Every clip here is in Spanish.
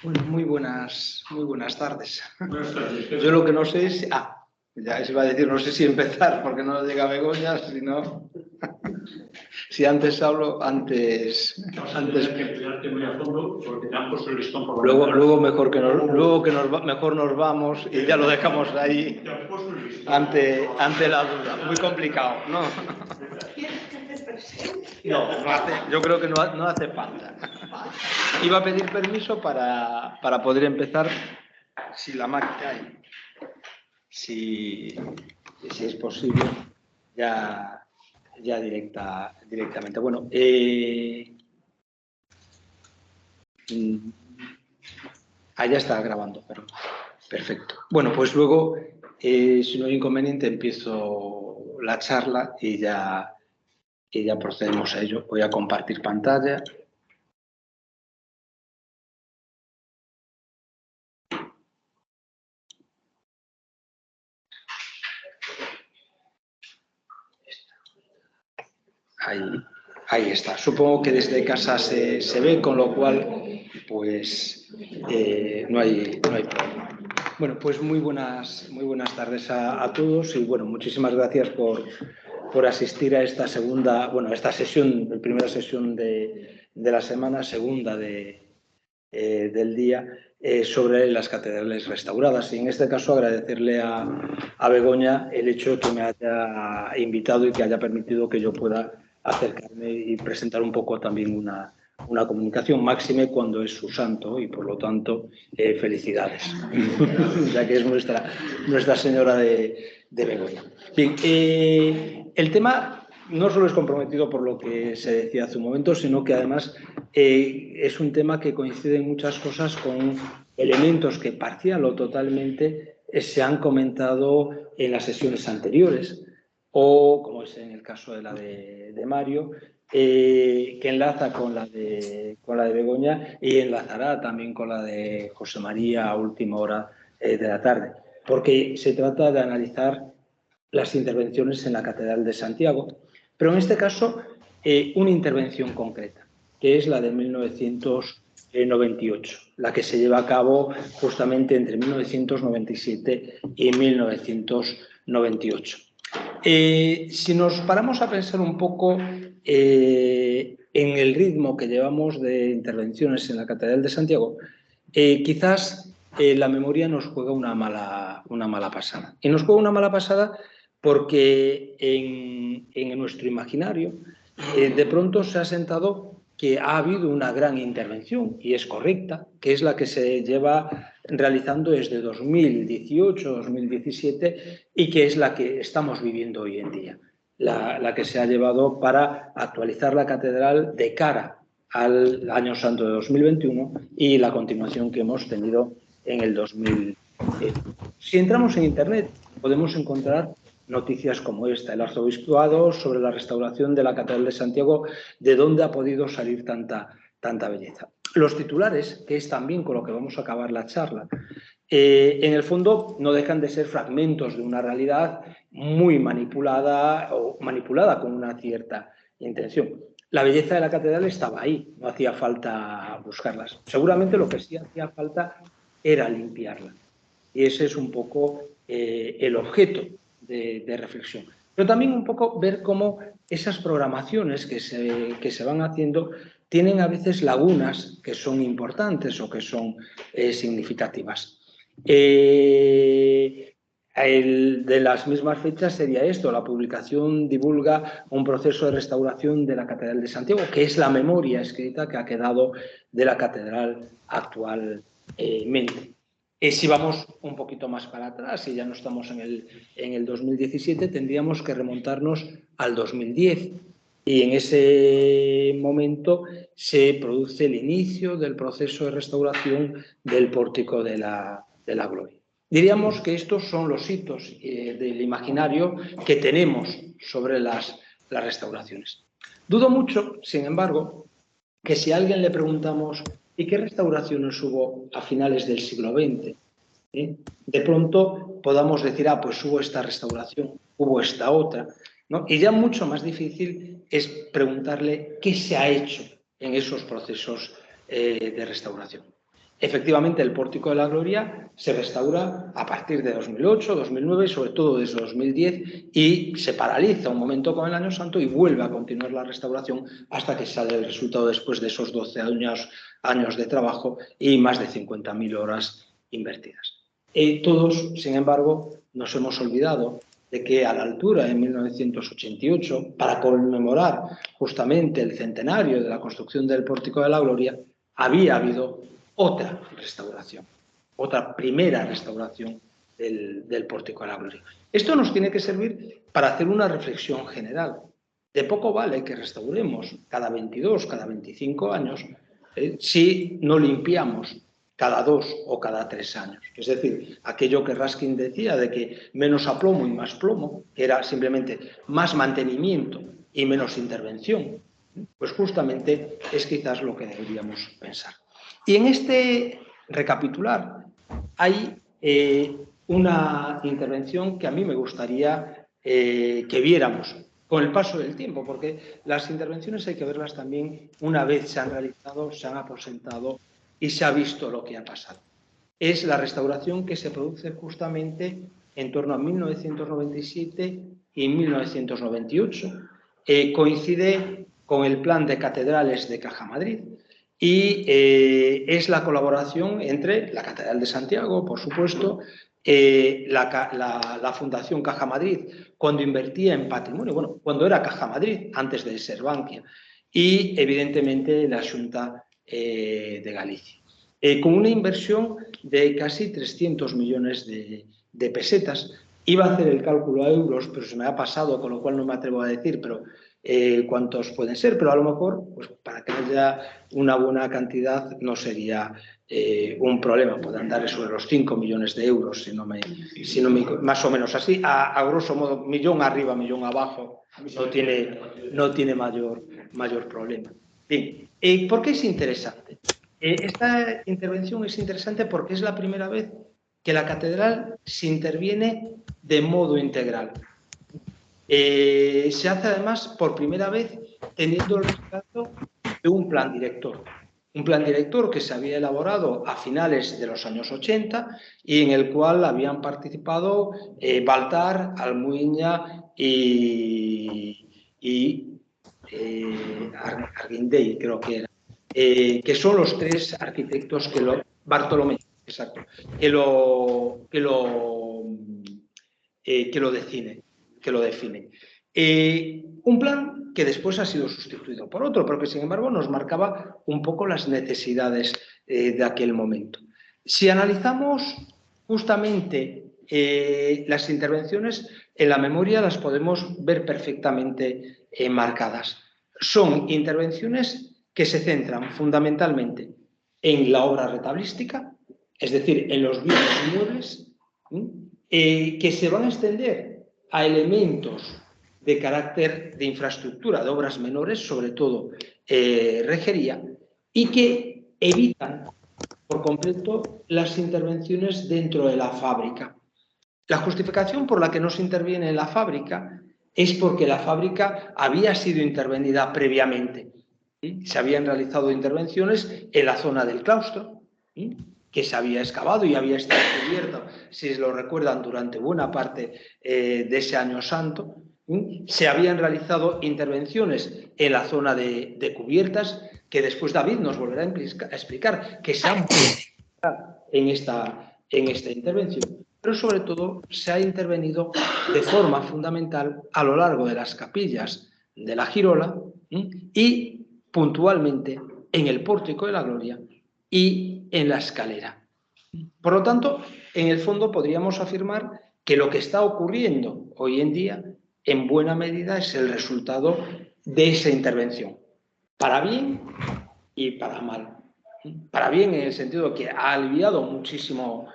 Bueno, muy buenas tardes. Yo lo que no sé es... ya se iba a decir, no sé si empezar, porque no llega Begoña, si no... Si antes hablo, antes... Luego mejor nos vamos y ya lo dejamos ahí ante la duda. Muy complicado, ¿no? No, yo creo que no hace falta. Iba a pedir permiso para poder empezar, si la máquina, si es posible, ya directamente. Bueno, ya está grabando, pero perfecto. Bueno, pues luego, si no hay inconveniente, empiezo la charla y ya procedemos a ello. Voy a compartir pantalla. Ahí está. Supongo que desde casa se ve, con lo cual, pues, no hay problema. Bueno, pues muy buenas tardes a todos y, bueno, muchísimas gracias por asistir a esta segunda, bueno, a esta sesión, la primera sesión de la semana, segunda del día, sobre las catedrales restauradas. Y en este caso agradecerle a Begoña el hecho de que me haya invitado y que haya permitido que yo pueda acercarme y presentar un poco también una comunicación, máxime cuando es su santo, y por lo tanto felicidades, ya que es nuestra Señora de Begoña. Bien, el tema no solo es comprometido por lo que se decía hace un momento, sino que además es un tema que coincide en muchas cosas con elementos que parcial o totalmente se han comentado en las sesiones anteriores, o, como es en el caso de la de Mario, que enlaza con la de Begoña y enlazará también con la de José María a última hora de la tarde, porque se trata de analizar las intervenciones en la Catedral de Santiago, pero en este caso una intervención concreta, que es la de 1998, la que se lleva a cabo justamente entre 1997 y 1998. Si nos paramos a pensar un poco en el ritmo que llevamos de intervenciones en la Catedral de Santiago, quizás la memoria nos juega una mala pasada. Y nos juega una mala pasada porque en nuestro imaginario de pronto se ha sentado que ha habido una gran intervención, y es correcta, que es la que se lleva realizando desde 2018-2017 y que es la que estamos viviendo hoy en día, la que se ha llevado para actualizar la catedral de cara al Año Santo de 2021 y la continuación que hemos tenido en el 2000. Si entramos en Internet podemos encontrar noticias como esta: el arzobispado sobre la restauración de la Catedral de Santiago, de dónde ha podido salir tanta belleza. Los titulares, que es también con lo que vamos a acabar la charla, en el fondo no dejan de ser fragmentos de una realidad muy manipulada o manipulada con una cierta intención. La belleza de la catedral estaba ahí, no hacía falta buscarlas. Seguramente lo que sí hacía falta era limpiarla. Y ese es un poco el objeto de reflexión. Pero también un poco ver cómo esas programaciones que se van haciendo tienen a veces lagunas que son importantes o que son significativas. De las mismas fechas sería esto: la publicación divulga un proceso de restauración de la Catedral de Santiago, que es la memoria escrita que ha quedado de la catedral actualmente. Si vamos un poquito más para atrás y ya no estamos en el 2017, tendríamos que remontarnos al 2010. Y en ese momento se produce el inicio del proceso de restauración del Pórtico de la Gloria. Diríamos que estos son los hitos del imaginario que tenemos sobre las restauraciones. Dudo mucho, sin embargo, que si a alguien le preguntamos ¿Y qué restauraciones hubo a finales del siglo XX? De pronto podamos decir, pues hubo esta restauración, hubo esta otra, ¿no? Y ya mucho más difícil es preguntarle qué se ha hecho en esos procesos de restauración. Efectivamente, el Pórtico de la Gloria se restaura a partir de 2008, 2009, sobre todo desde 2010, y se paraliza un momento con el Año Santo y vuelve a continuar la restauración hasta que sale el resultado después de esos 12 años de trabajo y más de 50.000 horas invertidas. Todos, sin embargo, nos hemos olvidado de que a la altura, en 1988, para conmemorar justamente el centenario de la construcción del Pórtico de la Gloria, había habido otra restauración, otra primera restauración del Pórtico de la Gloria. Esto nos tiene que servir para hacer una reflexión general. De poco vale que restauremos cada 22, cada 25 años si no limpiamos cada 2 o cada 3 años. Es decir, aquello que Ruskin decía de que menos aplomo y más plomo, que era simplemente más mantenimiento y menos intervención, pues justamente es quizás lo que deberíamos pensar. Y en este recapitular hay una intervención que a mí me gustaría que viéramos con el paso del tiempo, porque las intervenciones hay que verlas también una vez se han realizado, se han aposentado y se ha visto lo que ha pasado. Es la restauración que se produce justamente en torno a 1997 y 1998. Coincide con el plan de catedrales de Caja Madrid y es la colaboración entre la Catedral de Santiago, por supuesto, la Fundación Caja Madrid, cuando invertía en patrimonio, bueno, cuando era Caja Madrid, antes de ser Bankia, y evidentemente la Xunta de Galicia. Con una inversión de casi 300 millones de pesetas. Iba a hacer el cálculo a euros, pero se me ha pasado, con lo cual no me atrevo a decir pero cuántos pueden ser, pero a lo mejor, pues, para que haya una buena cantidad no sería un problema. Puede andar sobre los 5 millones de euros, si no me, más o menos así, a grosso modo, millón arriba, millón abajo, no tiene mayor problema. Bien, ¿por qué es interesante? Esta intervención es interesante porque es la primera vez que la catedral se interviene de modo integral. Se hace además por primera vez teniendo el respaldo de un plan director. Un plan director que se había elaborado a finales de los años 80 y en el cual habían participado Baltar, Almuiña y Arguindey, creo que era. Que son los 3 arquitectos Bartolomé, exacto, que lo definen. Un plan que después ha sido sustituido por otro, pero que sin embargo nos marcaba un poco las necesidades de aquel momento. Si analizamos justamente las intervenciones, en la memoria las podemos ver perfectamente marcadas. Son intervenciones que se centran fundamentalmente en la obra retablística, es decir, en los bienes inmuebles, que se van a extender a elementos de carácter de infraestructura, de obras menores, sobre todo rejería, y que evitan por completo las intervenciones dentro de la fábrica. La justificación por la que no se interviene en la fábrica es porque la fábrica había sido intervenida previamente. Se habían realizado intervenciones en la zona del claustro, que se había excavado y había estado cubierto, si lo recuerdan, durante buena parte de ese año santo. Se habían realizado intervenciones en la zona de cubiertas, que después David nos volverá a explicar, que se han en esta intervención. Pero sobre todo se ha intervenido de forma fundamental a lo largo de las capillas de la Girola y puntualmente en el Pórtico de la Gloria y en la escalera. Por lo tanto, en el fondo podríamos afirmar que lo que está ocurriendo hoy en día en buena medida es el resultado de esa intervención, para bien y para mal. Para bien en el sentido de que ha aliviado muchísimo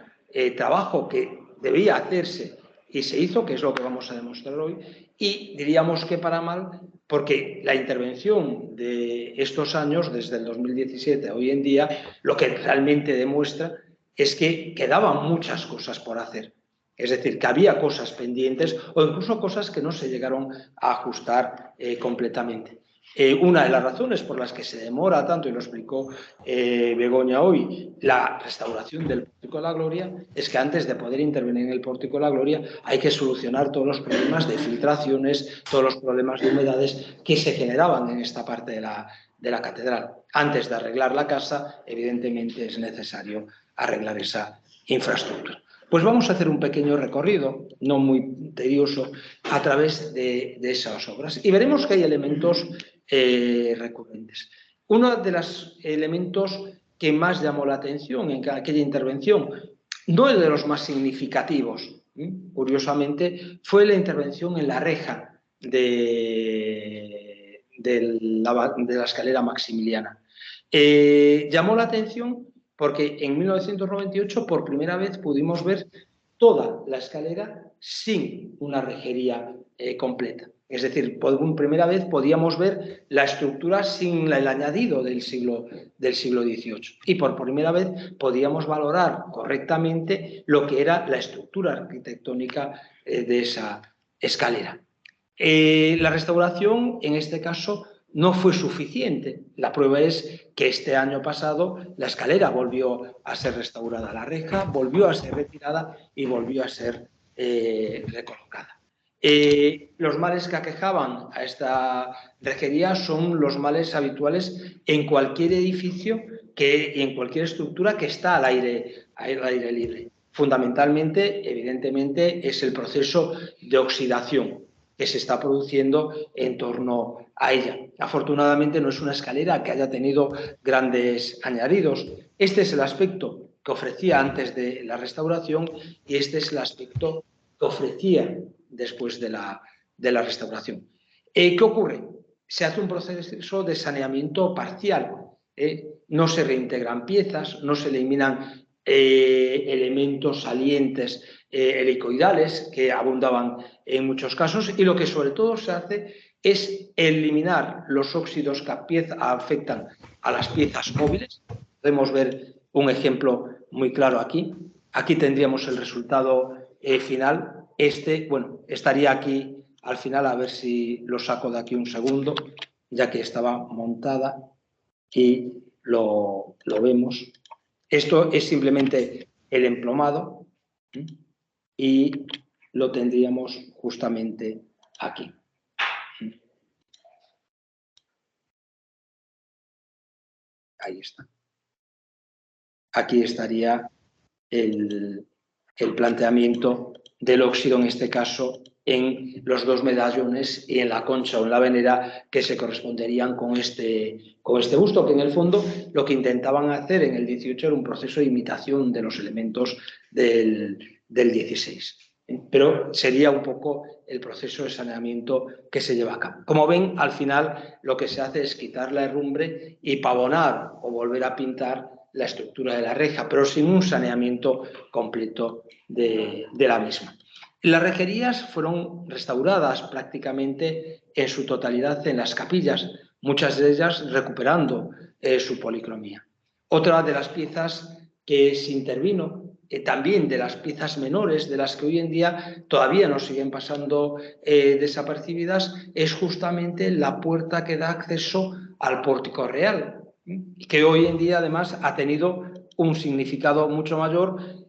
trabajo que debía hacerse y se hizo, que es lo que vamos a demostrar hoy, y diríamos que para mal porque la intervención de estos años, desde el 2017 a hoy en día, lo que realmente demuestra es que quedaban muchas cosas por hacer. Es decir, que había cosas pendientes o incluso cosas que no se llegaron a ajustar completamente. Una de las razones por las que se demora tanto, y lo explicó Begoña hoy, la restauración del Pórtico de la Gloria, es que antes de poder intervenir en el Pórtico de la Gloria hay que solucionar todos los problemas de filtraciones, todos los problemas de humedades que se generaban en esta parte de la catedral. Antes de arreglar la casa, evidentemente es necesario arreglar esa infraestructura. Pues vamos a hacer un pequeño recorrido, no muy tedioso, a través de esas obras y veremos que hay elementos recurrentes. Uno de los elementos que más llamó la atención en aquella intervención, no el de los más significativos, curiosamente, fue la intervención en la reja de la escalera maximiliana. Llamó la atención porque en 1998 por primera vez pudimos ver toda la escalera sin una rejería completa. Es decir, por primera vez podíamos ver la estructura sin el añadido del siglo XVIII. Y por primera vez podíamos valorar correctamente lo que era la estructura arquitectónica de esa escalera. La restauración, en este caso, no fue suficiente. La prueba es que este año pasado la escalera volvió a ser restaurada, la reja volvió a ser retirada y volvió a ser recolocada. Los males que aquejaban a esta rejería son los males habituales en cualquier edificio y en cualquier estructura que está al aire libre. Fundamentalmente, evidentemente, es el proceso de oxidación que se está produciendo en torno a ella. Afortunadamente no es una escalera que haya tenido grandes añadidos. Este es el aspecto que ofrecía antes de la restauración y este es el aspecto que ofrecía después de la restauración. ¿Qué ocurre? Se hace un proceso de saneamiento parcial. No se reintegran piezas, no se eliminan elementos salientes helicoidales que abundaban en muchos casos y lo que sobre todo se hace es eliminar los óxidos que afectan a las piezas móviles. Podemos ver un ejemplo muy claro aquí. Aquí tendríamos el resultado final. Bueno, estaría aquí al final, a ver si lo saco de aquí un segundo, ya que estaba montada y lo vemos. Esto es simplemente el emplomado y lo tendríamos justamente aquí. Ahí está. Aquí estaría el planteamiento del óxido, en este caso, en los dos medallones y en la concha o en la venera que se corresponderían con este busto, que en el fondo lo que intentaban hacer en el 18 era un proceso de imitación de los elementos del 16. Pero sería un poco el proceso de saneamiento que se lleva a cabo. Como ven, al final lo que se hace es quitar la herrumbre y pavonar o volver a pintar la estructura de la reja, pero sin un saneamiento completo de la misma. Las rejerías fueron restauradas prácticamente en su totalidad en las capillas, muchas de ellas recuperando su policromía. Otra de las piezas que se intervino, también de las piezas menores, de las que hoy en día todavía nos siguen pasando desapercibidas, es justamente la puerta que da acceso al pórtico real, que hoy en día además ha tenido un significado mucho mayor,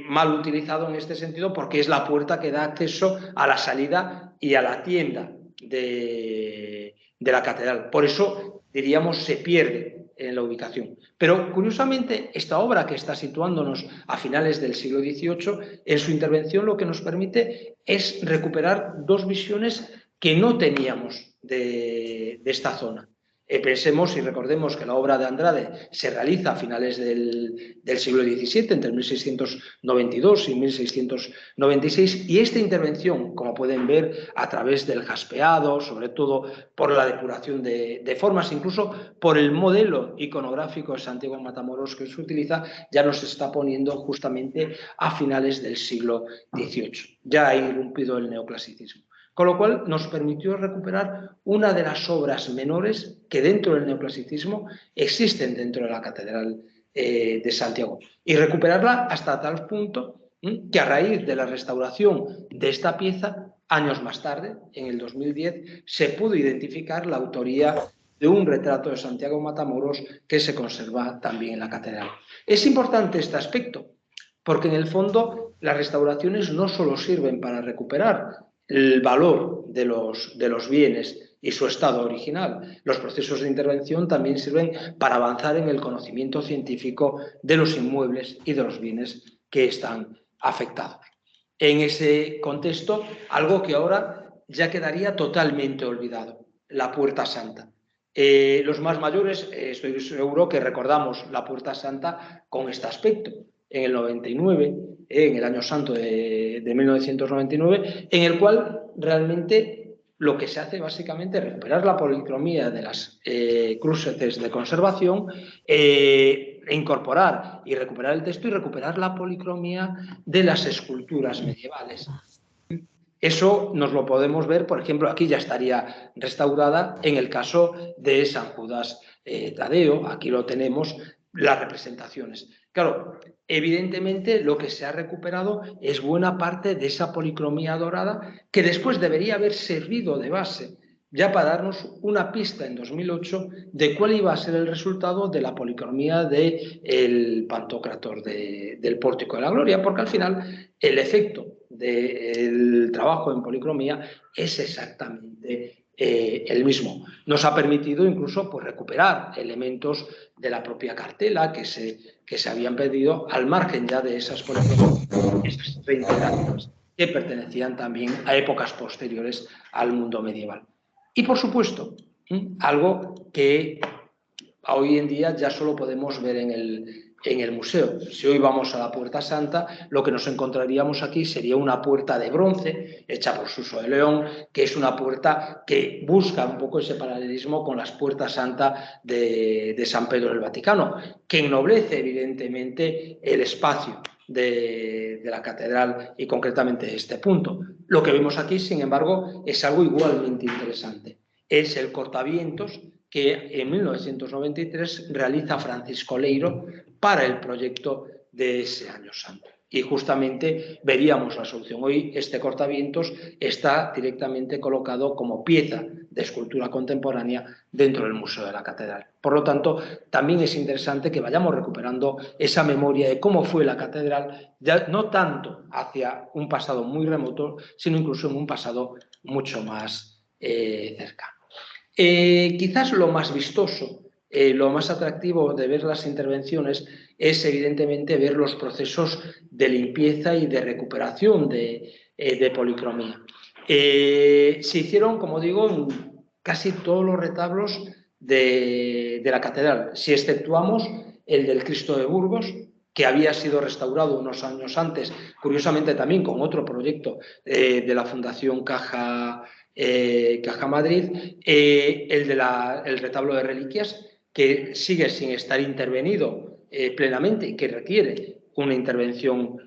mal utilizado en este sentido, porque es la puerta que da acceso a la salida y a la tienda de la catedral. Por eso, diríamos, se pierde en la ubicación. Pero, curiosamente, esta obra que está situándonos a finales del siglo XVIII, en su intervención lo que nos permite es recuperar dos visiones que no teníamos de esta zona. Pensemos y recordemos que la obra de Andrade se realiza a finales del siglo XVII, entre 1692 y 1696, y esta intervención, como pueden ver, a través del jaspeado, sobre todo por la depuración de formas, incluso por el modelo iconográfico de Santiago de Matamoros que se utiliza, ya nos está poniendo justamente a finales del siglo XVIII. Ya ha irrumpido el neoclasicismo. Con lo cual nos permitió recuperar una de las obras menores que dentro del neoclasicismo existen dentro de la Catedral de Santiago, y recuperarla hasta tal punto que a raíz de la restauración de esta pieza, años más tarde, en el 2010, se pudo identificar la autoría de un retrato de Santiago Matamoros que se conserva también en la catedral. Es importante este aspecto, porque en el fondo las restauraciones no solo sirven para recuperar el valor de los bienes y su estado original. Los procesos de intervención también sirven para avanzar en el conocimiento científico de los inmuebles y de los bienes que están afectados. En ese contexto, algo que ahora ya quedaría totalmente olvidado, la Puerta Santa. Los más mayores, estoy seguro que recordamos la Puerta Santa con este aspecto. En el 99, en el año santo de 1999, en el cual realmente lo que se hace básicamente es recuperar la policromía de las cruces de conservación, incorporar y recuperar el texto y recuperar la policromía de las esculturas medievales. Eso nos lo podemos ver, por ejemplo, aquí ya estaría restaurada en el caso de San Judas Tadeo, aquí lo tenemos, las representaciones. Claro, evidentemente lo que se ha recuperado es buena parte de esa policromía dorada que después debería haber servido de base ya para darnos una pista en 2008 de cuál iba a ser el resultado de la policromía del Pantocrátor del Pórtico de la Gloria, porque al final el efecto del trabajo en policromía es exactamente el mismo. Nos ha permitido incluso pues, recuperar elementos de la propia cartela que se habían perdido al margen ya de esas policromías reintegradas que pertenecían también a épocas posteriores al mundo medieval. Y por supuesto, algo que hoy en día ya solo podemos ver en el museo. Si hoy vamos a la Puerta Santa, lo que nos encontraríamos aquí sería una puerta de bronce hecha por Suso de León, que es una puerta que busca un poco ese paralelismo con las puertas santas de San Pedro del Vaticano, que ennoblece evidentemente el espacio de la catedral y concretamente este punto. Lo que vemos aquí, sin embargo, es algo igualmente interesante. Es el cortavientos que en 1993 realiza Francisco Leiro para el proyecto de ese año santo. Y justamente veríamos la solución. Hoy este cortavientos está directamente colocado como pieza de escultura contemporánea dentro del Museo de la Catedral. Por lo tanto, también es interesante que vayamos recuperando esa memoria de cómo fue la catedral, ya no tanto hacia un pasado muy remoto, sino incluso en un pasado mucho más cercano. Quizás lo más vistoso, lo más atractivo de ver las intervenciones es evidentemente ver los procesos de limpieza y de recuperación de policromía. Se hicieron, como digo, en casi todos los retablos de la catedral, si exceptuamos el del Cristo de Burgos, que había sido restaurado unos años antes, curiosamente también con otro proyecto de la Fundación Caja Madrid, el retablo de reliquias, que sigue sin estar intervenido plenamente y que requiere una intervención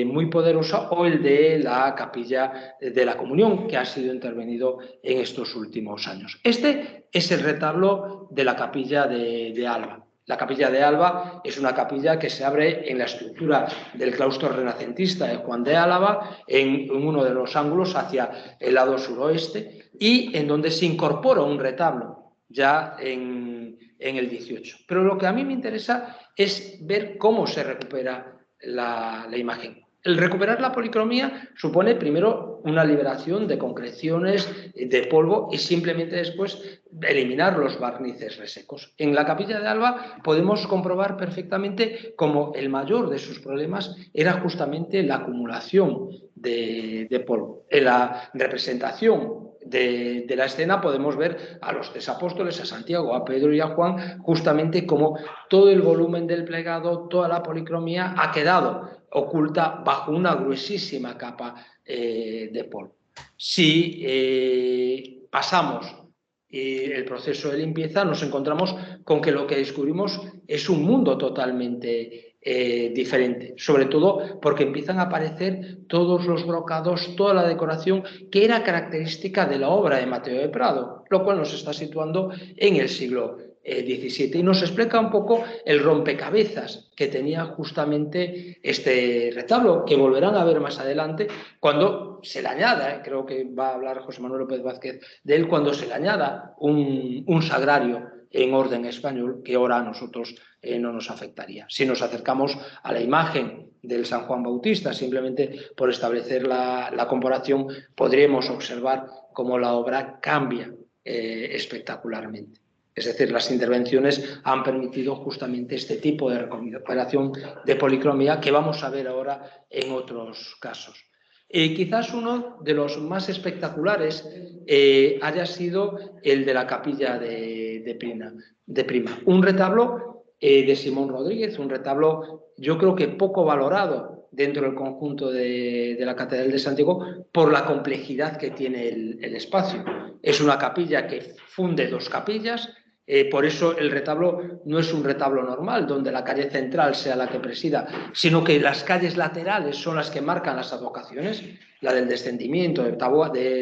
muy poderosa, o el de la capilla de la Comunión, que ha sido intervenido en estos últimos años. Este es el retablo de la capilla de Alba. La capilla de Alba es una capilla que se abre en la estructura del claustro renacentista de Juan de Álava, en uno de los ángulos hacia el lado suroeste, y en donde se incorpora un retablo ya en el 18. Pero lo que a mí me interesa es ver cómo se recupera la imagen. El recuperar la policromía supone primero una liberación de concreciones, de polvo, y simplemente después eliminar los barnices resecos. En la capilla de Alba podemos comprobar perfectamente cómo el mayor de sus problemas era justamente la acumulación de polvo. En la representación de la escena podemos ver a los tres apóstoles, a Santiago, a Pedro y a Juan, justamente como todo el volumen del plegado, toda la policromía ha quedado oculta bajo una gruesísima capa de polvo. Si pasamos y el proceso de limpieza, nos encontramos con que lo que descubrimos es un mundo totalmente diferente, sobre todo porque empiezan a aparecer todos los brocados, toda la decoración que era característica de la obra de Mateo de Prado, lo cual nos está situando en el siglo XVII y nos explica un poco el rompecabezas que tenía justamente este retablo, que volverán a ver más adelante cuando se le añada, creo que va a hablar José Manuel López Vázquez de él, cuando se le añada un sagrario en orden español que ahora a nosotros no nos afectaría. Si nos acercamos a la imagen del San Juan Bautista, simplemente por establecer la comparación, podríamos observar cómo la obra cambia espectacularmente. Es decir, las intervenciones han permitido justamente este tipo de recuperación de policromía que vamos a ver ahora en otros casos. Quizás uno de los más espectaculares haya sido el de la capilla de Prima. Un retablo de Simón Rodríguez, un retablo yo creo que poco valorado dentro del conjunto de la Catedral de Santiago por la complejidad que tiene el espacio. Es una capilla que funde dos capillas. Por eso el retablo no es un retablo normal, donde la calle central sea la que presida, sino que las calles laterales son las que marcan las advocaciones, la del Descendimiento de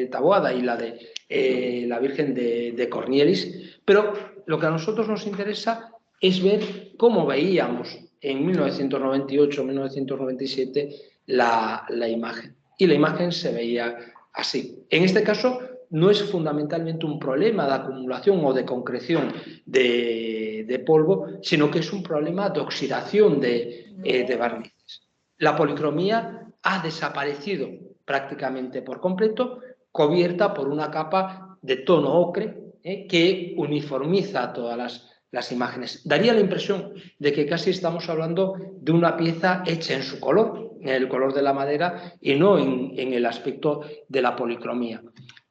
Taboada y la de la Virgen de Cornielis. Pero lo que a nosotros nos interesa es ver cómo veíamos en 1998-1997 la imagen. Y la imagen se veía así. En este caso, no es fundamentalmente un problema de acumulación o de concreción de polvo, sino que es un problema de oxidación de barnices. La policromía ha desaparecido prácticamente por completo, cubierta por una capa de tono ocre que uniformiza todas las imágenes. Daría la impresión de que casi estamos hablando de una pieza hecha en su color, en el color de la madera y no en el aspecto de la policromía.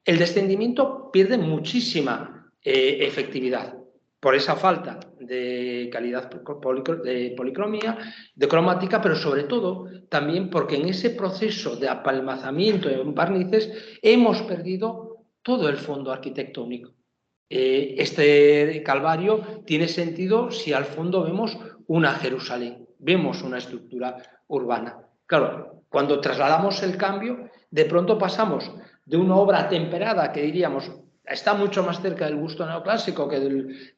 El descendimiento pierde muchísima efectividad por esa falta de calidad de policromía, de cromática, pero sobre todo también porque en ese proceso de apalmazamiento de barnices hemos perdido todo el fondo arquitectónico. Este Calvario tiene sentido si al fondo vemos una Jerusalén, vemos una estructura urbana. Claro, cuando trasladamos el cambio, de pronto pasamos de una obra temperada que diríamos está mucho más cerca del gusto neoclásico que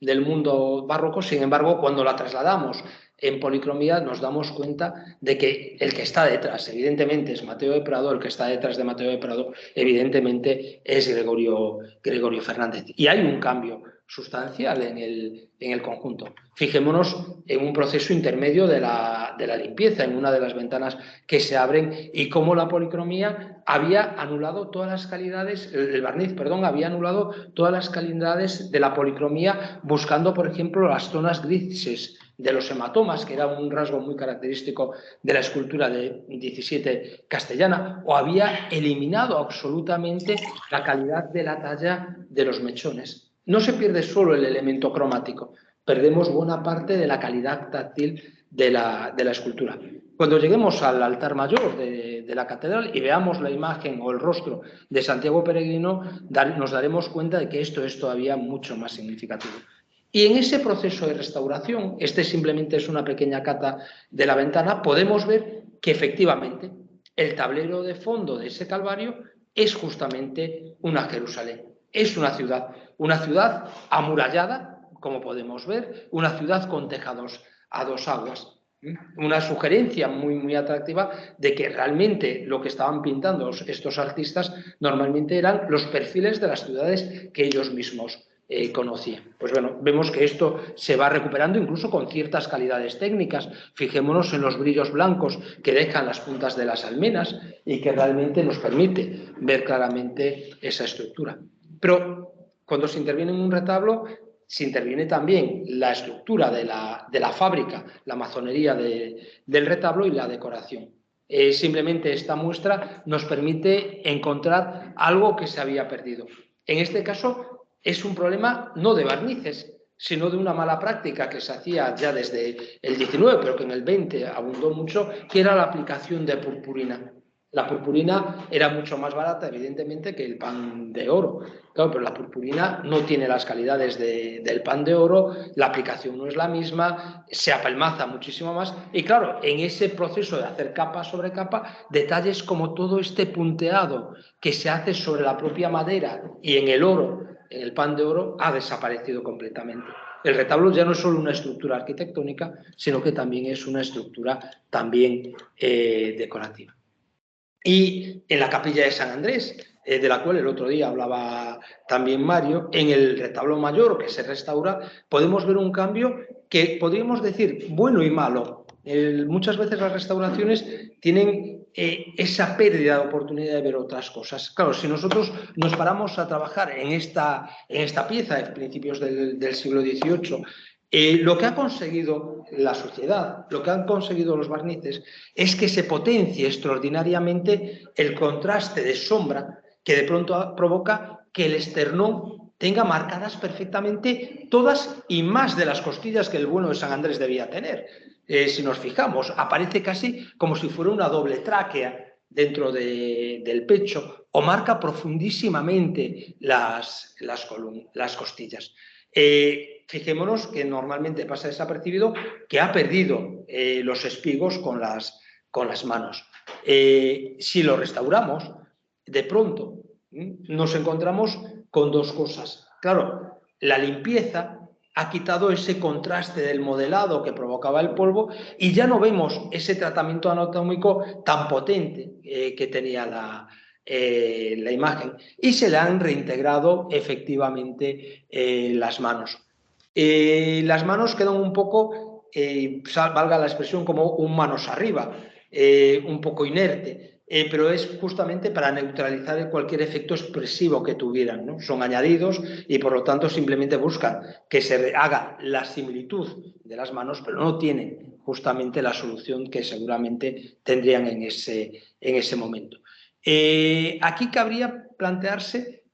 del mundo barroco. Sin embargo, cuando la trasladamos en policromía nos damos cuenta de que el que está detrás, evidentemente, es Mateo de Prado, el que está detrás de Mateo de Prado, evidentemente, es Gregorio Fernández. Y hay un cambio sustancial en el conjunto. Fijémonos en un proceso intermedio de la limpieza, en una de las ventanas que se abren, y cómo la policromía había anulado todas las calidades, el barniz, perdón, había anulado todas las calidades de la policromía, buscando, por ejemplo, las zonas grises de los hematomas, que era un rasgo muy característico de la escultura de 17 castellana, o había eliminado absolutamente la calidad de la talla de los mechones. No se pierde solo el elemento cromático, perdemos buena parte de la calidad táctil de la escultura. Cuando lleguemos al altar mayor de la catedral y veamos la imagen o el rostro de Santiago Peregrino, nos daremos cuenta de que esto es todavía mucho más significativo. Y en ese proceso de restauración, este simplemente es una pequeña cata de la ventana, podemos ver que efectivamente el tablero de fondo de ese Calvario es justamente una Jerusalén. Es una ciudad amurallada, como podemos ver, una ciudad con tejados a dos aguas. Una sugerencia muy atractiva de que realmente lo que estaban pintando estos artistas normalmente eran los perfiles de las ciudades que ellos mismos conocían. Pues bueno, vemos que esto se va recuperando incluso con ciertas calidades técnicas. Fijémonos en los brillos blancos que dejan las puntas de las almenas y que realmente nos permite ver claramente esa estructura. Pero cuando se interviene en un retablo, se interviene también la estructura de la fábrica, la masonería del retablo y la decoración. Simplemente esta muestra nos permite encontrar algo que se había perdido. En este caso es un problema no de barnices, sino de una mala práctica que se hacía ya desde el 19, pero que en el 20 abundó mucho, que era la aplicación de purpurina. La purpurina era mucho más barata, evidentemente, que el pan de oro. Claro, pero la purpurina no tiene las calidades del pan de oro, la aplicación no es la misma, se apelmaza muchísimo más. Y claro, en ese proceso de hacer capa sobre capa, detalles como todo este punteado que se hace sobre la propia madera y en el oro, en el pan de oro, ha desaparecido completamente. El retablo ya no es solo una estructura arquitectónica, sino que también es una estructura también decorativa. Y en la capilla de San Andrés, de la cual el otro día hablaba también Mario, en el retablo mayor que se restaura, podemos ver un cambio que podríamos decir bueno y malo. Muchas veces las restauraciones tienen esa pérdida de oportunidad de ver otras cosas. Claro, si nosotros nos paramos a trabajar en esta pieza de principios del siglo XVIII, lo que ha conseguido la sociedad, lo que han conseguido los barnices, es que se potencie extraordinariamente el contraste de sombra que de pronto provoca que el esternón tenga marcadas perfectamente todas y más de las costillas que el bueno de San Andrés debía tener. Si nos fijamos, aparece casi como si fuera una doble tráquea dentro del pecho o marca profundísimamente las costillas. Fijémonos que normalmente pasa desapercibido que ha perdido los espigos con las manos. Si lo restauramos, de pronto nos encontramos con dos cosas. Claro, la limpieza ha quitado ese contraste del modelado que provocaba el polvo y ya no vemos ese tratamiento anatómico tan potente que tenía la imagen, y se le han reintegrado efectivamente las manos. Las manos quedan un poco, valga la expresión, como un manos arriba, un poco inerte, pero es justamente para neutralizar cualquier efecto expresivo que tuvieran, ¿no? Son añadidos y por lo tanto simplemente buscan que se haga la similitud de las manos, pero no tienen justamente la solución que seguramente tendrían en ese momento. Aquí cabría plantearse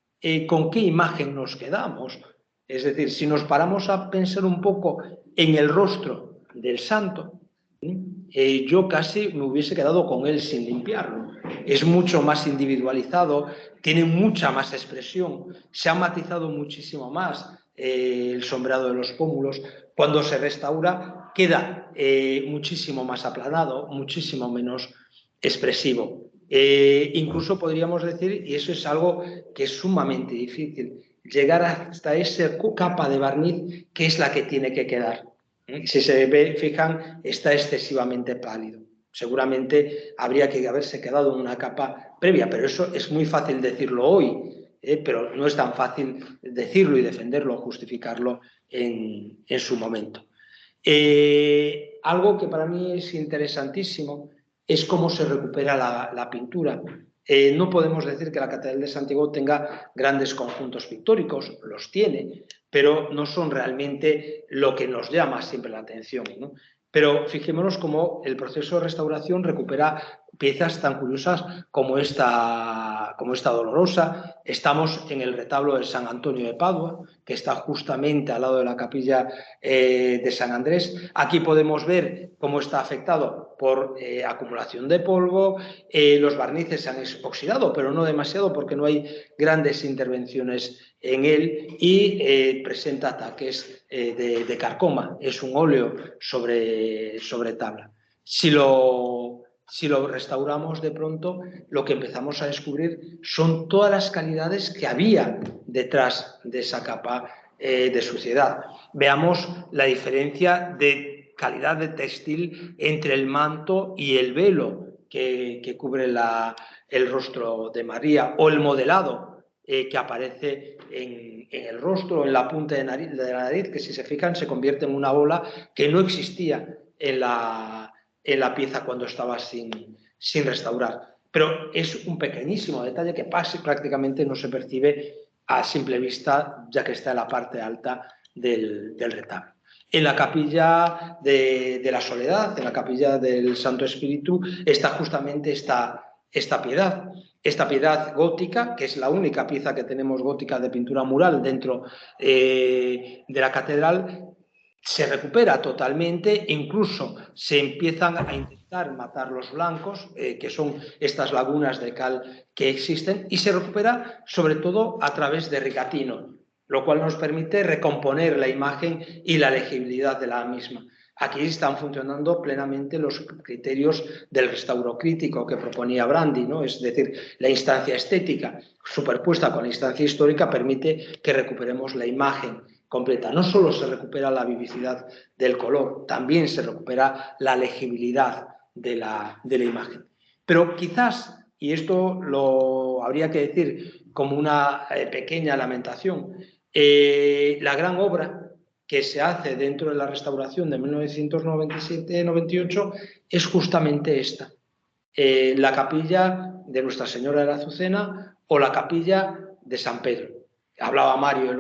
con qué imagen nos quedamos. Es decir, si nos paramos a pensar un poco en el rostro del santo, yo casi me hubiese quedado con él sin limpiarlo. Es mucho más individualizado, tiene mucha más expresión, se ha matizado muchísimo más el sombreado de los pómulos. Cuando se restaura queda muchísimo más aplanado, muchísimo menos expresivo. Incluso podríamos decir, y eso es algo que es sumamente difícil, llegar hasta esa capa de barniz que es la que tiene que quedar. Si se fijan, está excesivamente pálido. Seguramente habría que haberse quedado en una capa previa, pero eso es muy fácil decirlo hoy, pero no es tan fácil decirlo y defenderlo o justificarlo en su momento. Algo que para mí es interesantísimo es cómo se recupera la pintura. No podemos decir que la Catedral de Santiago tenga grandes conjuntos pictóricos, los tiene, pero no son realmente lo que nos llama siempre la atención, ¿no? Pero fijémonos cómo el proceso de restauración recupera piezas tan curiosas como esta dolorosa. Estamos en el retablo de San Antonio de Padua, que está justamente al lado de la capilla de San Andrés. Aquí podemos ver cómo está afectado por acumulación de polvo. Los barnices se han oxidado, pero no demasiado porque no hay grandes intervenciones en él, y presenta ataques de carcoma. Es un óleo sobre tabla. Si lo restauramos de pronto, lo que empezamos a descubrir son todas las calidades que había detrás de esa capa de suciedad. Veamos la diferencia de calidad de textil entre el manto y el velo que cubre el rostro de María, o el modelado que aparece en el rostro, en la punta de la nariz, que si se fijan se convierte en una bola que no existía en la pieza cuando estaba sin restaurar. Pero es un pequeñísimo detalle que prácticamente no se percibe a simple vista, ya que está en la parte alta del retablo. En la capilla de la Soledad, en la capilla del Santo Espíritu, está justamente esta piedad gótica, que es la única pieza que tenemos gótica de pintura mural dentro de la catedral, se recupera totalmente, incluso se empiezan a intentar matar los blancos, que son estas lagunas de cal que existen, y se recupera sobre todo a través de Ricatino, lo cual nos permite recomponer la imagen y la legibilidad de la misma. Aquí están funcionando plenamente los criterios del restauro crítico que proponía Brandi, ¿no? Es decir, la instancia estética superpuesta con la instancia histórica permite que recuperemos la imagen completa. No solo se recupera la vivicidad del color, también se recupera la legibilidad de la imagen. Pero quizás, y esto lo habría que decir como una pequeña lamentación, la gran obra que se hace dentro de la restauración de 1997-98 es justamente esta. La capilla de Nuestra Señora de la Azucena o la capilla de San Pedro. Hablaba Mario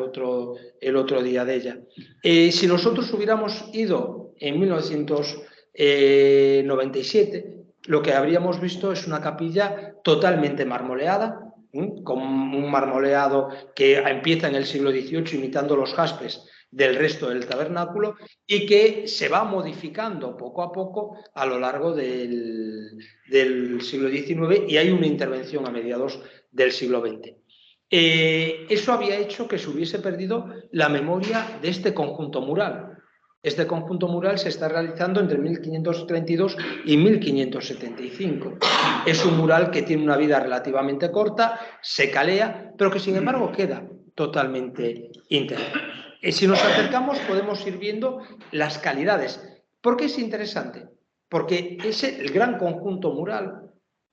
el otro día de ella. Si nosotros hubiéramos ido en 1997, lo que habríamos visto es una capilla totalmente marmoleada, con un marmoleado que empieza en el siglo XVIII imitando los jaspes del resto del tabernáculo y que se va modificando poco a poco a lo largo del siglo XIX y hay una intervención a mediados del siglo XX. Eso había hecho que se hubiese perdido la memoria de este conjunto mural. Este conjunto mural se está realizando entre 1532 y 1575. Es un mural que tiene una vida relativamente corta, se calea, pero que sin embargo queda totalmente íntegro. Si nos acercamos podemos ir viendo las calidades. ¿Por qué es interesante? Porque es el gran conjunto mural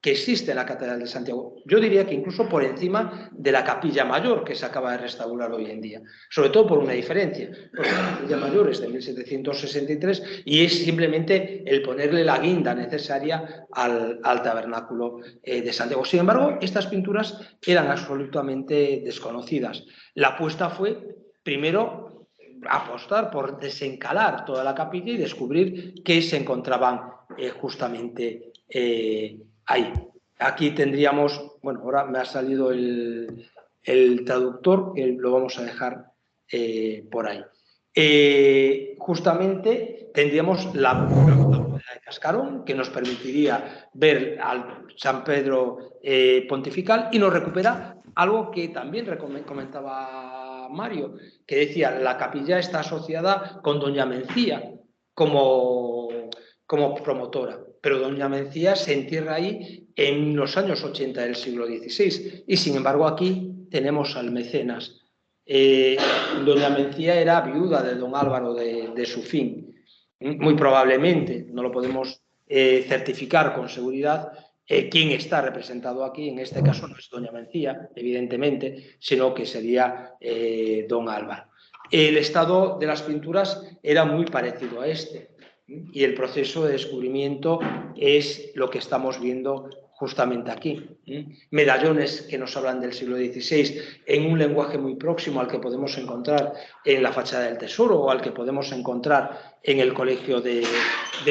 que existe en la Catedral de Santiago. Yo diría que incluso por encima de la Capilla Mayor que se acaba de restaurar hoy en día. Sobre todo por una diferencia. Porque la Capilla Mayor es de 1763 y es simplemente el ponerle la guinda necesaria al tabernáculo de Santiago. Sin embargo, estas pinturas eran absolutamente desconocidas. La apuesta fue, primero, apostar por desencalar toda la capilla y descubrir qué se encontraban justamente ahí. Aquí tendríamos, bueno, ahora me ha salido el traductor, que lo vamos a dejar por ahí. Justamente tendríamos la bóveda de cascarón, que nos permitiría ver al San Pedro pontifical y nos recupera algo que también comentaba Mario, que decía, la capilla está asociada con Doña Mencía como promotora, pero Doña Mencía se entierra ahí en los años 80 del siglo XVI y sin embargo aquí tenemos al mecenas. Doña Mencía era viuda de don Álvaro de Sufín, muy probablemente, no lo podemos certificar con seguridad. Quien está representado aquí, en este caso, no es doña Mencía, evidentemente, sino que sería don Álvaro. El estado de las pinturas era muy parecido a este y el proceso de descubrimiento es lo que estamos viendo justamente aquí. Medallones que nos hablan del siglo XVI en un lenguaje muy próximo al que podemos encontrar en la fachada del Tesoro o al que podemos encontrar en el Colegio de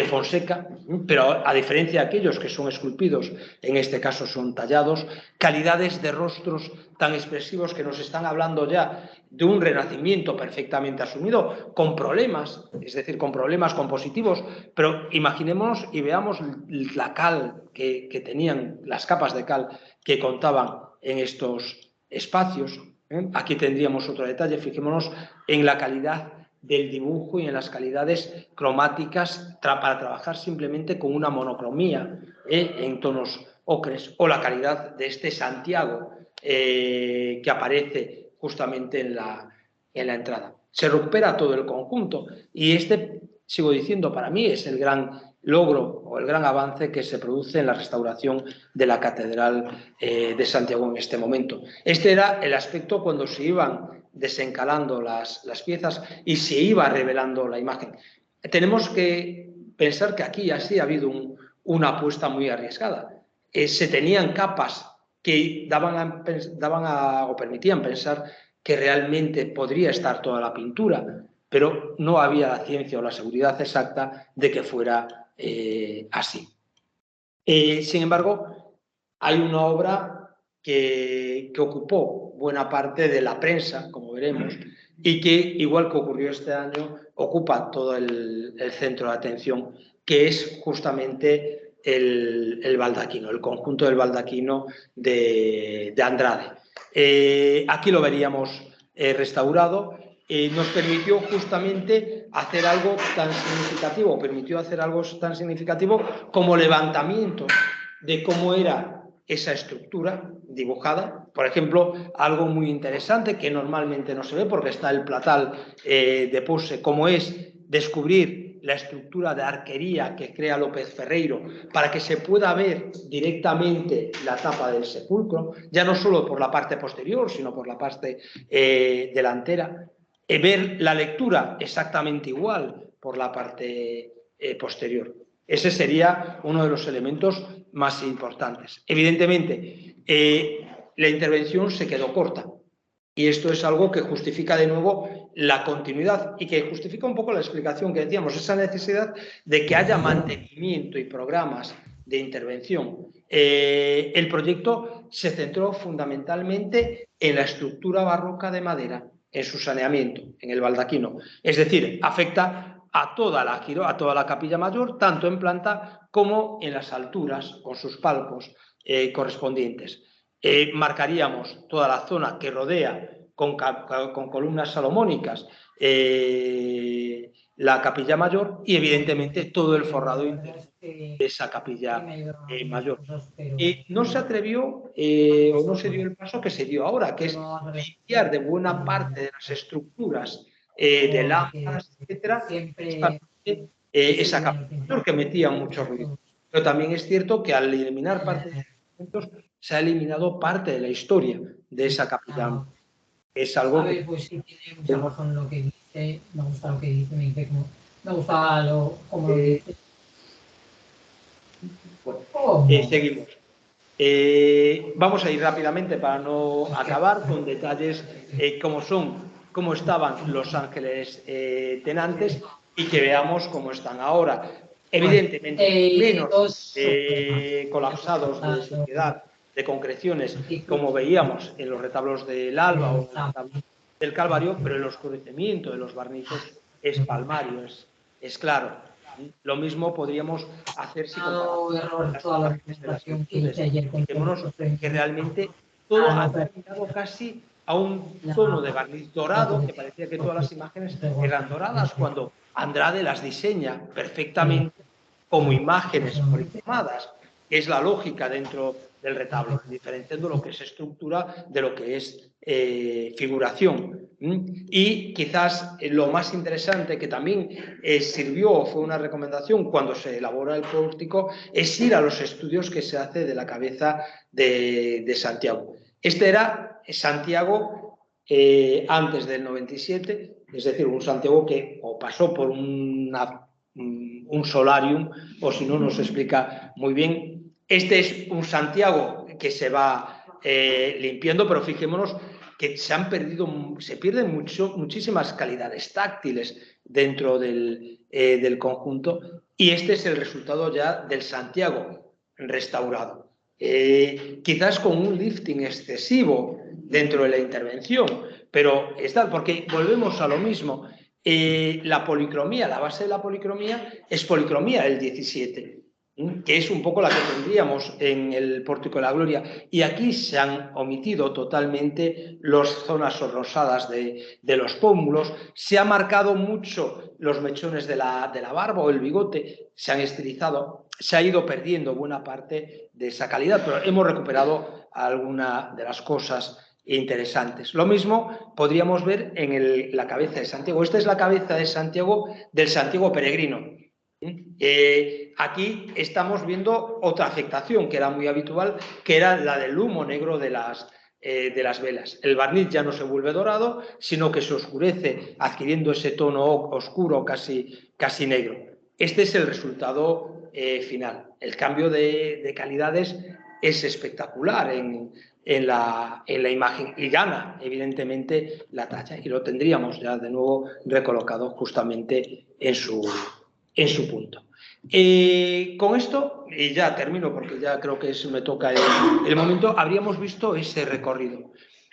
Fonseca, pero a diferencia de aquellos que son esculpidos, en este caso son tallados, calidades de rostros tan expresivos que nos están hablando ya de un renacimiento perfectamente asumido, con problemas, es decir, con problemas compositivos, pero imaginémonos y veamos la cal que tenían, las capas de cal que contaban en estos espacios. Aquí tendríamos otro detalle, fijémonos en la calidad del dibujo y en las calidades cromáticas para trabajar simplemente con una monocromía en tonos ocres, o la calidad de este Santiago que aparece justamente en la entrada. Se recupera todo el conjunto y este, sigo diciendo, para mí es el gran logro o el gran avance que se produce en la restauración de la Catedral de Santiago en este momento. Este era el aspecto cuando se iban desencalando las piezas y se iba revelando la imagen. Tenemos que pensar que aquí así ha habido una apuesta muy arriesgada. Se tenían capas que daban o permitían pensar que realmente podría estar toda la pintura, pero no había la ciencia o la seguridad exacta de que fuera así. Sin embargo, hay una obra que ocupó buena parte de la prensa, como veremos, y que, igual que ocurrió este año, ocupa todo el centro de atención, que es justamente el baldaquino, el conjunto del baldaquino de Andrade. Aquí lo veríamos restaurado. Nos permitió justamente hacer algo tan significativo, como levantamientos de cómo era esa estructura dibujada. Por ejemplo, algo muy interesante que normalmente no se ve porque está el platal de pose, como es descubrir la estructura de arquería que crea López Ferreiro para que se pueda ver directamente la tapa del sepulcro, ya no solo por la parte posterior, sino por la parte delantera. Ver la lectura exactamente igual por la parte posterior. Ese sería uno de los elementos más importantes. Evidentemente, la intervención se quedó corta y esto es algo que justifica de nuevo la continuidad y que justifica un poco la explicación que decíamos, esa necesidad de que haya mantenimiento y programas de intervención. El proyecto se centró fundamentalmente en la estructura barroca de madera, en su saneamiento, en el baldaquino. Es decir, afecta a toda la capilla mayor, tanto en planta como en las alturas, con sus palcos correspondientes. Marcaríamos toda la zona que rodea con columnas salomónicas la capilla mayor y evidentemente todo el forrado interno de esa capilla mayor. No se atrevió o no se dio el paso que se dio ahora, que es limpiar de buena parte de las estructuras de lámparas, etcétera, esa capilla mayor que metía mucho ruido. Pero también es cierto que al eliminar parte de los elementos se ha eliminado parte de la historia de esa capilla. Es algo que... pues sí, tiene mucha razón lo que dice, me gusta lo que dice, me gusta cómo lo dice. Bueno, seguimos. Vamos a ir rápidamente para no acabar con detalles cómo estaban los ángeles tenantes y que veamos cómo están ahora. Evidentemente, menos colapsados de suciedad, de concreciones, como veíamos en los retablos del Alba o del Calvario, pero el oscurecimiento de los barnices es palmario, es claro. Lo mismo podríamos hacer si comparamos las imágenes de las virtudes. Fijémonos que realmente todo ha terminado casi a un tono de barniz dorado, que parecía que todas las imágenes eran doradas, cuando Andrade las diseña perfectamente como imágenes policromadas, que es la lógica dentro del retablo, diferenciando lo que es estructura de lo que es figuración. Y quizás lo más interesante que también sirvió, fue una recomendación cuando se elabora el pórtico, es ir a los estudios que se hace de la cabeza de Santiago. Este era Santiago antes del 97, es decir, un Santiago que o pasó por un solarium, o si no nos explica muy bien. Este es un Santiago que se va limpiando, pero fijémonos que se pierden muchísimas calidades táctiles dentro del conjunto, y este es el resultado ya del Santiago restaurado. Quizás con un lifting excesivo dentro de la intervención, pero está, porque volvemos a lo mismo. La policromía, la base de la policromía es policromía del 17, que es un poco la que tendríamos en el Pórtico de la Gloria, y aquí se han omitido totalmente las zonas rosadas de los pómulos, se ha marcado mucho los mechones de la barba o el bigote, se han estilizado, se ha ido perdiendo buena parte de esa calidad, pero hemos recuperado alguna de las cosas interesantes. Lo mismo podríamos ver en la cabeza de Santiago. Esta es la cabeza de Santiago, del Santiago peregrino. Aquí estamos viendo otra afectación que era muy habitual, que era la del humo negro de las velas. El barniz ya no se vuelve dorado, sino que se oscurece, adquiriendo ese tono oscuro, casi negro. Este es el resultado final. El cambio de calidades es espectacular en la imagen, y gana evidentemente la talla, y lo tendríamos ya de nuevo recolocado justamente en su punto. Con esto, y ya termino porque ya creo que me toca el momento, habríamos visto ese recorrido.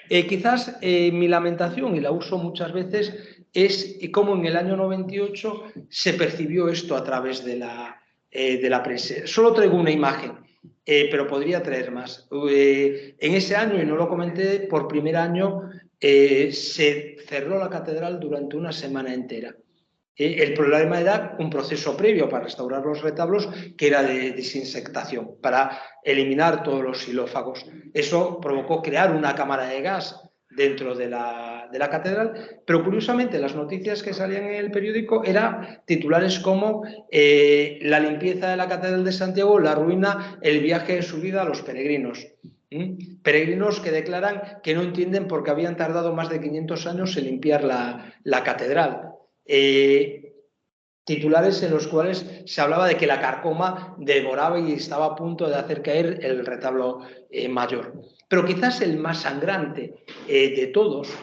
Quizás mi lamentación, y la uso muchas veces, es cómo en el año 98 se percibió esto a través de la prensa. Solo traigo una imagen, pero podría traer más. En ese año, y no lo comenté, por primer año se cerró la catedral durante una semana entera. El problema era un proceso previo para restaurar los retablos, que era de desinsectación, para eliminar todos los xilófagos. Eso provocó crear una cámara de gas dentro de la catedral, pero curiosamente las noticias que salían en el periódico eran titulares como la limpieza de la catedral de Santiago, la ruina, el viaje de subida a los peregrinos. Peregrinos que declaran que no entienden por qué habían tardado más de 500 años en limpiar la catedral. Titulares en los cuales se hablaba de que la carcoma devoraba y estaba a punto de hacer caer el retablo mayor. Pero quizás el más sangrante de todos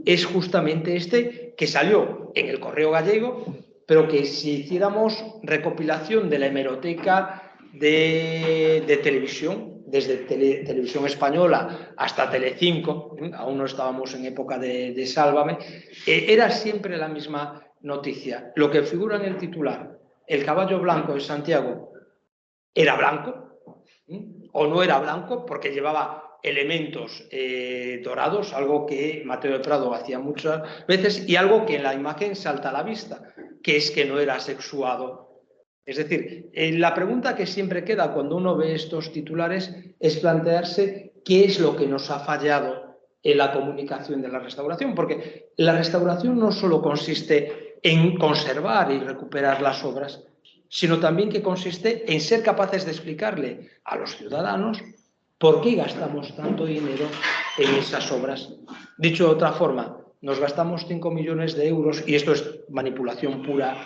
es justamente este, que salió en el Correo Gallego, pero que si hiciéramos recopilación de la hemeroteca de televisión, desde Televisión Española hasta Telecinco, aún no estábamos en época de Sálvame, era siempre la misma noticia. Lo que figura en el titular, el caballo blanco de Santiago, ¿era blanco? ¿O no era blanco? Porque llevaba elementos dorados, algo que Mateo de Prado hacía muchas veces, y algo que en la imagen salta a la vista, que es que no era sexuado. Es decir, la pregunta que siempre queda cuando uno ve estos titulares es plantearse qué es lo que nos ha fallado en la comunicación de la restauración, porque la restauración no solo consiste en conservar y recuperar las obras, sino también que consiste en ser capaces de explicarle a los ciudadanos por qué gastamos tanto dinero en esas obras. Dicho de otra forma, nos gastamos 5 millones de euros, y esto es manipulación pura,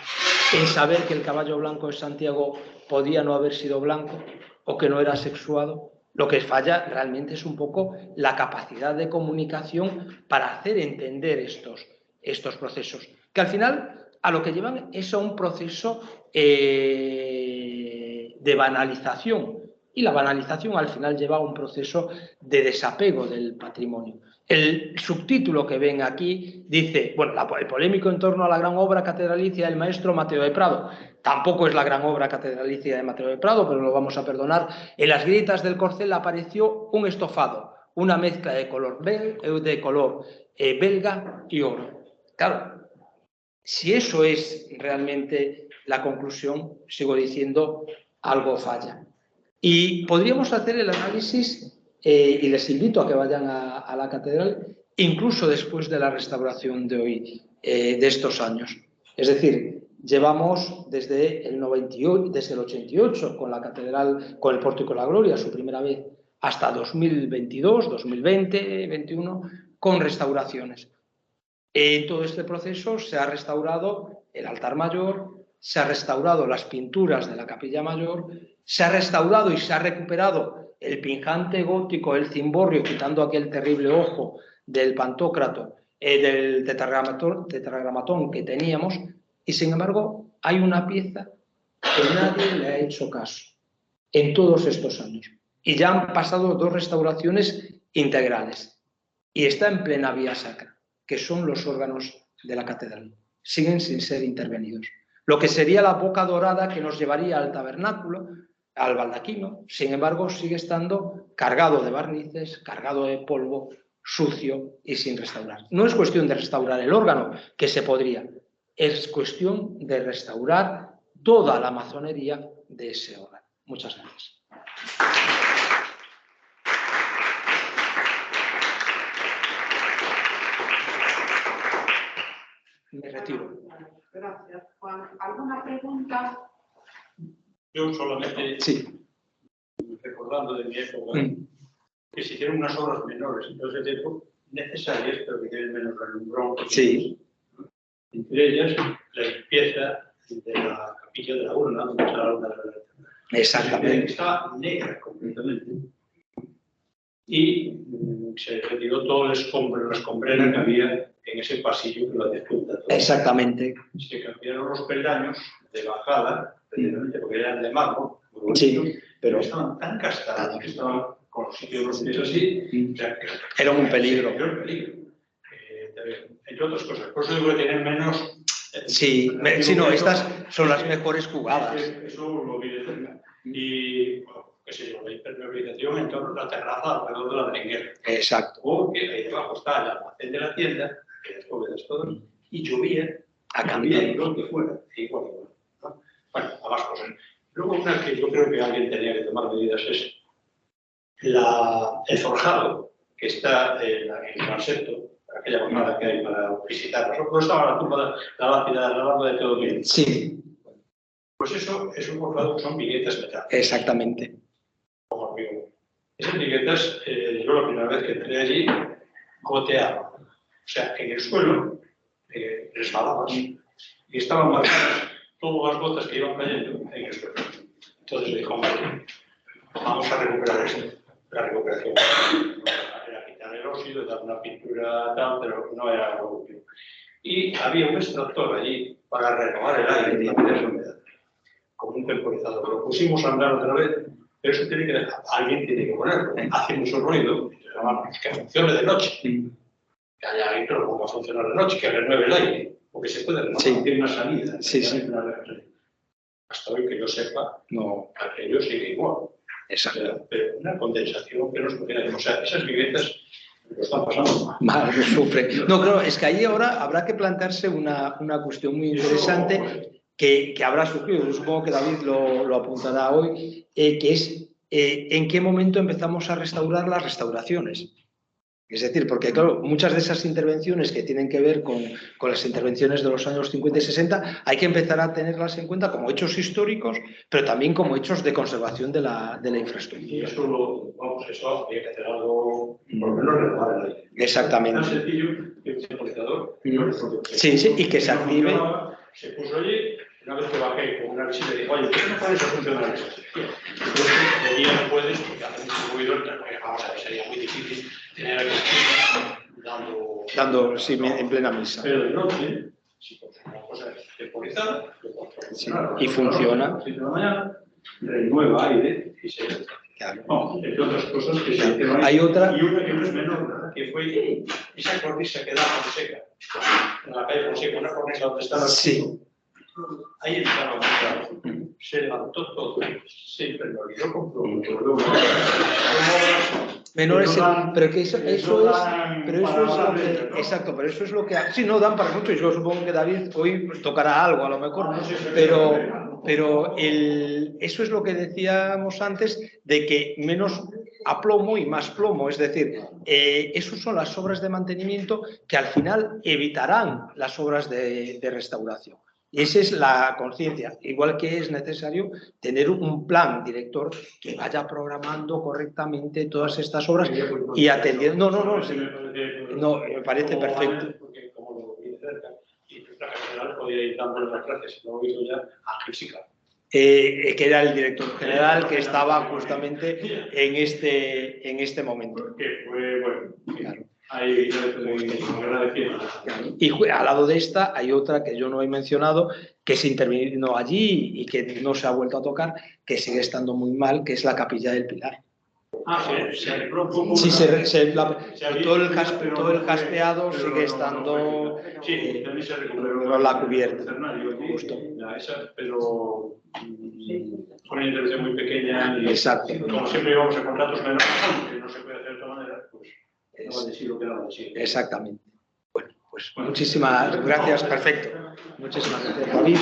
en saber que el caballo blanco de Santiago podía no haber sido blanco o que no era sexuado. Lo que falla realmente es un poco la capacidad de comunicación para hacer entender estos procesos, que al final a lo que llevan es a un proceso de banalización, y la banalización al final lleva a un proceso de desapego del patrimonio. El subtítulo que ven aquí dice, bueno, el polémico en torno a la gran obra catedralicia del maestro Mateo de Prado. Tampoco es la gran obra catedralicia de Mateo de Prado, pero lo vamos a perdonar. En las grietas del corcel apareció un estofado, una mezcla de color belga y oro. Claro, si eso es realmente la conclusión, sigo diciendo, algo falla. Y podríamos hacer el análisis, y les invito a que vayan a la catedral, incluso después de la restauración de hoy, de estos años. Es decir, llevamos desde el 88 con la catedral, con el Pórtico de la Gloria, su primera vez, hasta 2022, 2020, 2021, con restauraciones. En todo este proceso se ha restaurado el altar mayor, se ha restaurado las pinturas de la capilla mayor, se ha restaurado y se ha recuperado el pinjante gótico, el cimborrio, quitando aquel terrible ojo del Pantocrato, del tetragramatón que teníamos, y sin embargo hay una pieza que nadie le ha hecho caso en todos estos años. Y ya han pasado 2 restauraciones integrales y está en plena vía sacra, que son los órganos de la catedral. Siguen sin ser intervenidos. Lo que sería la boca dorada que nos llevaría al tabernáculo, al baldaquino, sin embargo, sigue estando cargado de barnices, cargado de polvo, sucio y sin restaurar. No es cuestión de restaurar el órgano, que se podría, es cuestión de restaurar toda la masonería de ese órgano. Muchas gracias. Me retiro. Gracias, Juan. ¿Alguna pregunta? Yo solamente, recordando de mi época, que se hicieron unas obras menores, entonces digo, necesarias, pero que tienen menos relumbrón. Sí. Entre ellas, la limpieza de la capilla de la urna, donde está la urna de la verdad. Exactamente. Estaba negra completamente. Y se retiró todo el escombro, la escombrera que había en ese pasillo que lo despunta todo. Exactamente. Se cambiaron los peldaños de bajada, precisamente porque eran de mármol, sí, pero estaban tan gastados que estaban con los sitios los pies así, o sea, era un peligro. Era un peligro. Entre otras cosas. Por eso digo que tienen menos... Sí, no, estas son las mejores jugadas. Eso lo vi de cerca. Y, bueno, qué sé yo, la impermeabilización en torno a la terraza alrededor de la berenjena. Exacto. Porque ahí debajo está el almacén de la tienda, que después ves todo, y llovía, y lo que fuera, igual. ¿No? Bueno, ambas cosas. Luego una que yo creo que alguien tenía que tomar medidas es el forjado, que está en el transepto, aquella bajada que hay para visitar. Nosotros estaba la tumba, la lápida, la lápida de todo bien. Sí. Pues eso es un forjado, son viguetas metálicas. Exactamente. Como amigo. Esas viguetas, yo la primera vez que entré allí, goteaba. O sea, en el suelo resbalabas y estaban marcadas todas las gotas que iban cayendo en el suelo. Entonces dijo, vale, vamos a recuperar esto. La recuperación era quitar el óxido, dar una pintura tal, pero no era algo útil. Y había un extractor allí para renovar el aire y limpiar esa humedad, como un temporizador. Lo pusimos a andar otra vez, pero eso tiene que alguien tiene que ponerlo. Hace mucho ruido, que funcione de noche. Que haya alguien que lo ponga a funcionar de noche, que renueve el aire, porque se puede renovar. Tiene una salida. Hasta hoy que yo sepa, no, aquello sigue igual. Exacto. Pero una condensación que no funciona. O sea, esas viviendas lo están pasando mal, lo sufren. No, claro, es que ahí ahora habrá que plantearse una cuestión muy interesante que habrá surgido. Yo supongo que David lo apuntará hoy, que es en qué momento empezamos a restaurar las restauraciones. Es decir, porque claro, muchas de esas intervenciones que tienen que ver con las intervenciones de los años 50 y 60, hay que empezar a tenerlas en cuenta como hechos históricos, pero también como hechos de conservación de la infraestructura. Y eso, eso habría que hacer algo, por lo menos renovar el aire. Exactamente. Tan sencillo que un temporizador. Sí, y que se active. Se puso allí, una vez que bajé con una visita, dijo, oye, ¿por qué no puedes funcionar eso? De día no puedes, porque hace mucho ruido, vamos a ver, sería muy difícil tener a alguien dando sí, en plena misa. Pero de noche, si pones una cosa temporizada, y funciona. A las 7 de la mañana, renueva aire y se... Claro. No, entre otras cosas que se hay otra... Y una que no es menor, que fue esa cornisa que da Fonseca, en la calle Fonseca, una cornisa donde está la... Sí. Ahí estaba muy claro. Se levantó todo, se impermeabilizó con producto. Menores, pero que eso es lo que, exacto, pero eso es lo que, sí, no dan para mucho, y yo supongo que David hoy tocará algo a lo mejor, pero eso es lo que decíamos antes, de que menos aplomo y más plomo, es decir, esas son las obras de mantenimiento que al final evitarán las obras de restauración. Y esa es la conciencia, igual que es necesario tener un plan director que vaya programando correctamente todas estas obras y atendiendo... No, me parece perfecto. Porque como lo vi de cerca, y la general podía ir dándole las gracias, lo he visto ya a Jessica. Que era el director general que estaba justamente en este momento. Porque fue, bueno, claro. Ahí muy agradecido. Y al lado de esta hay otra que yo no he mencionado, que se intervino allí y que no se ha vuelto a tocar, que sigue estando muy mal, que es la Capilla del Pilar. Sí, todo el jaspeado sigue estando la cubierta. Justo. Pero fue una intervención muy pequeña y exacto. Como siempre íbamos a contratos menores, que no se puede hacer de otra manera, pues exactamente. Bueno, pues muchísimas gracias, perfecto. Muchísimas gracias, David.